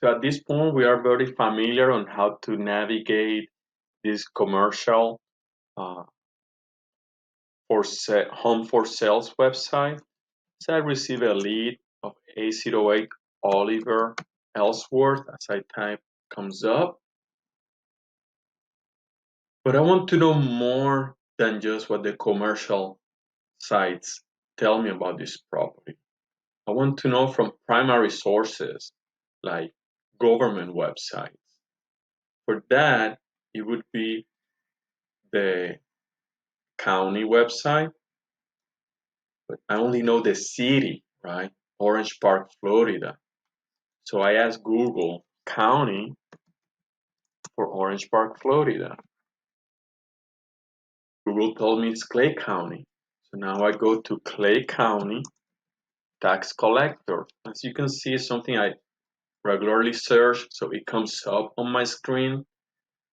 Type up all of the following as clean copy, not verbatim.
So at this point, we are very familiar on how to navigate this commercial uh, home for sales website. So I receive a lead of 808 Oliver Ellsworth as I type comes up. But I want to know more than just what the commercial sites tell me about this property. I want to know from primary sources like government websites. For that, it would be the county website, but I only know the city, right? Orange Park, Florida. So I asked Google county for Orange Park, Florida. Google told me it's Clay County. So now I go to Clay County tax collector. As you can see, it's something I regularly search, so it comes up on my screen.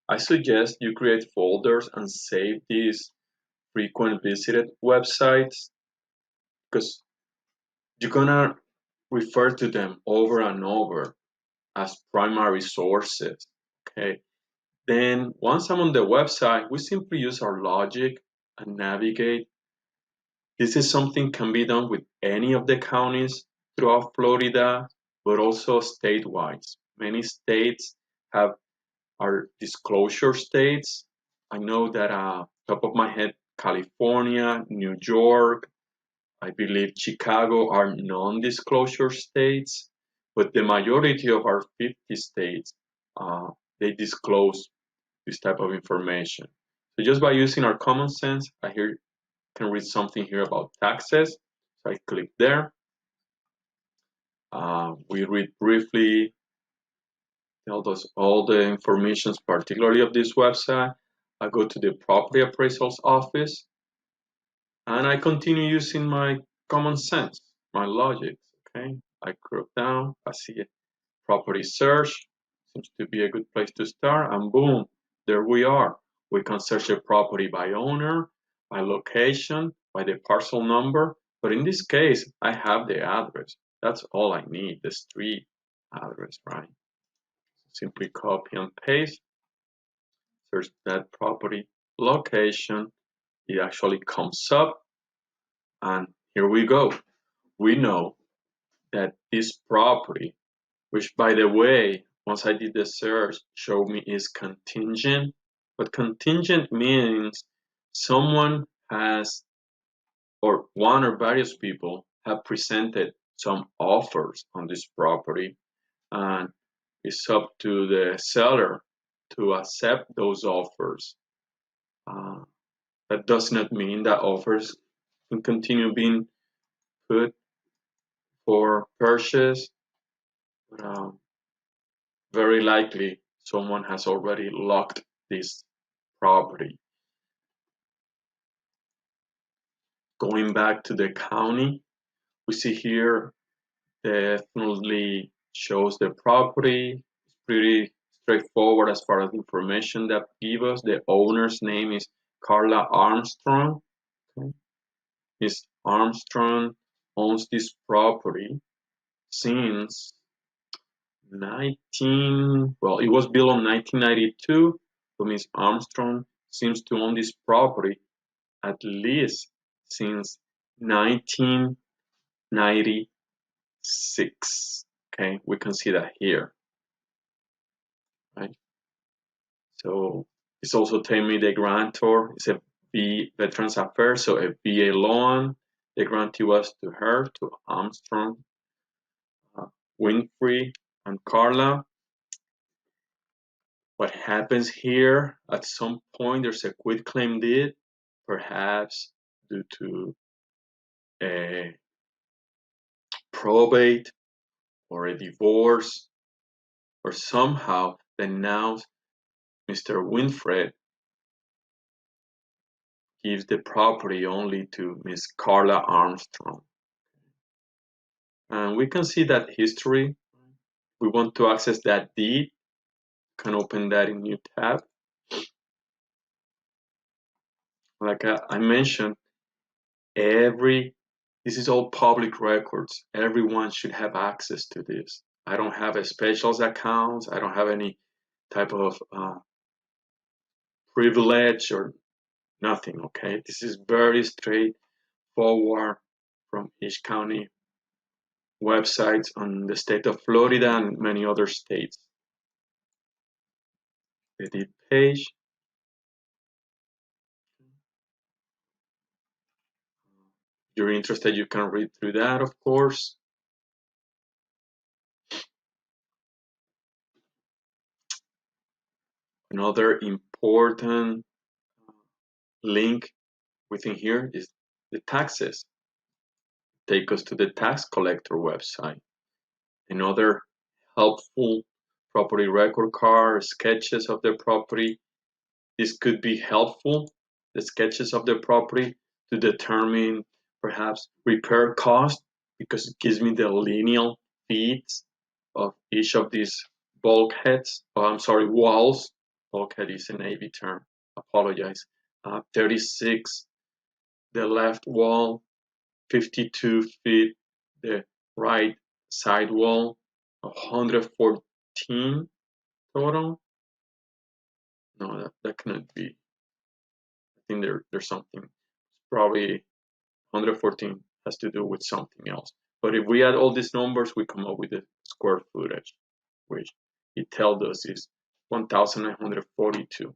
I suggest you create folders and save these frequent visited websites because you're gonna refer to them over and over as primary sources. Okay. Then once I'm on the website, we simply use our logic and navigate. This is something can be done with any of the counties throughout Florida, but also statewide. Many states have our disclosure states. I know that top of my head, California, New York, I believe Chicago are non-disclosure states, but the majority of our 50 states, they disclose this type of information. So just by using our common sense, I here can read something here about taxes. So I click there. We read briefly, tell us all the information, particularly of this website. I go to the property appraisal's office, and I continue using my common sense, my logic. Okay, I scroll down, I see a property search, seems to be a good place to start, and boom, there we are. We can search a property by owner, by location, by the parcel number, but in this case, I have the address. That's all I need, the street address, right? Simply copy and paste, search that property location, it actually comes up, and here we go. We know that this property, which by the way, once I did the search, showed me is contingent. But contingent means someone has, or one or various people have presented some offers on this property, and it's up to the seller to accept those offers. That does not mean that offers can continue being put for purchase. Very likely someone has already locked this property. Going back to the county, we see here definitely shows the property. It's pretty straightforward as far as information that give us. The owner's name is Carla Armstrong. Okay. Ms. Armstrong owns this property since it was built in 1992. So Ms. Armstrong seems to own this property at least since 1996. Okay, we can see that here, right? So it's also telling me the grantor is a Veterans Affairs, so a VA loan. The grantee was to her, to Armstrong, Winfrey, and Carla. What happens here, at some point there's a quitclaim deed, perhaps due to a probate or a divorce, or somehow then now Mr. Winfred gives the property only to Miss Carla Armstrong. And we can see that history. We want to access that deed, can open that in new tab. Like I mentioned, this is all public records. Everyone should have access to this. I don't have a specials accounts. I don't have any type of privilege or nothing, okay? This is very straightforward from each county websites on the state of Florida and many other states. Edit page. If you're interested, you can read through that, of course. Another important link within here is the taxes. Take us to the tax collector website. Another helpful property record card, sketches of the property. This could be helpful, the sketches of the property, to determine perhaps repair cost, because it gives me the lineal feet of each of these bulkheads. Oh, I'm sorry, walls. Bulkhead is a Navy term. Apologize. 36, the left wall, 52 feet, the right side wall, 114 total. No, that cannot be. I think there's something. Probably 114 has to do with something else. But if we add all these numbers, we come up with the square footage, which it tells us is 1,942.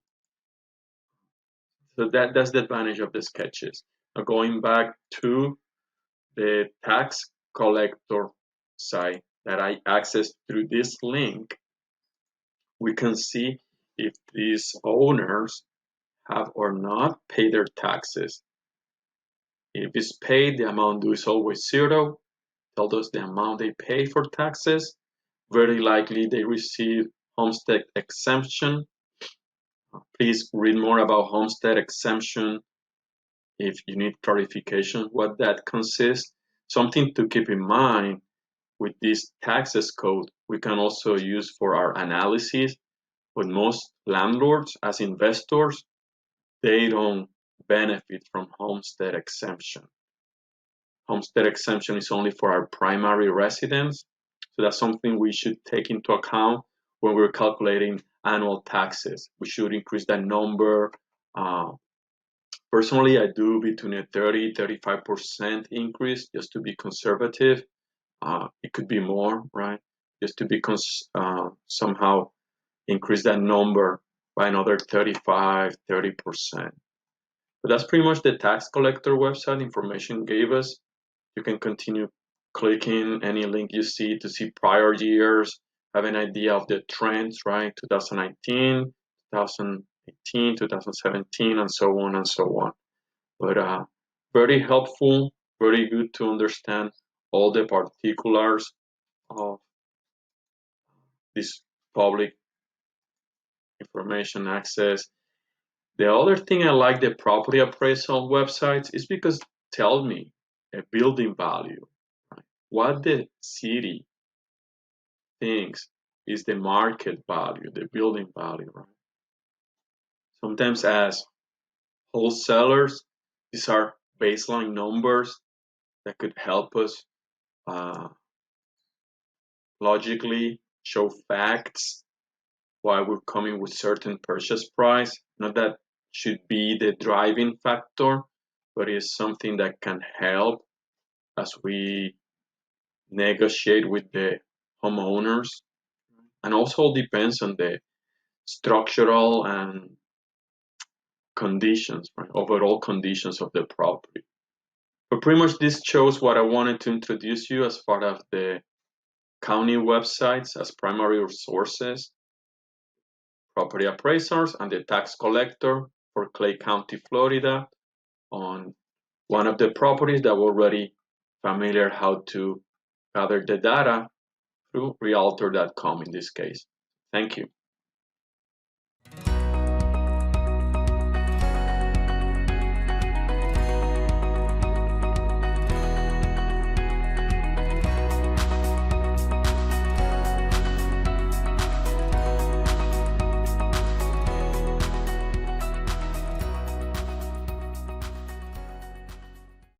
So that's the advantage of the sketches. Now going back to the tax collector site that I accessed through this link, we can see if these owners have or not paid their taxes. If it's paid, the amount due is always zero. Tell us the amount they pay for taxes. Very likely they receive homestead exemption. Please read more about homestead exemption if you need clarification what that consists. Something to keep in mind with this taxes code, we can also use for our analysis, but most landlords as investors, they don't benefit from homestead exemption. Homestead exemption is only for our primary residence. So that's something we should take into account when we're calculating annual taxes. We should increase that number. Personally, I do between a 30-35% increase just to be conservative. It could be more, right? Just to be somehow increase that number by another 35-30%. But that's pretty much the tax collector website information gave us. You can continue clicking any link you see to see prior years, have an idea of the trends, right? 2019, 2018, 2017, and so on and so on. But very helpful, very good to understand all the particulars of this public information access. The other thing I like the property appraisal websites is because tell me a building value, right? What the city thinks is the market value, the building value, right? Sometimes as wholesalers, these are baseline numbers that could help us logically show facts why we're coming with certain purchase price. Not that should be the driving factor, but it's something that can help as we negotiate with the homeowners. And also depends on the structural and conditions, right? Overall conditions of the property. But pretty much this shows what I wanted to introduce you as part of the county websites as primary sources, property appraisers, and the tax collector for Clay County, Florida, on one of the properties that we're already familiar how to gather the data through realtor.com in this case. Thank you.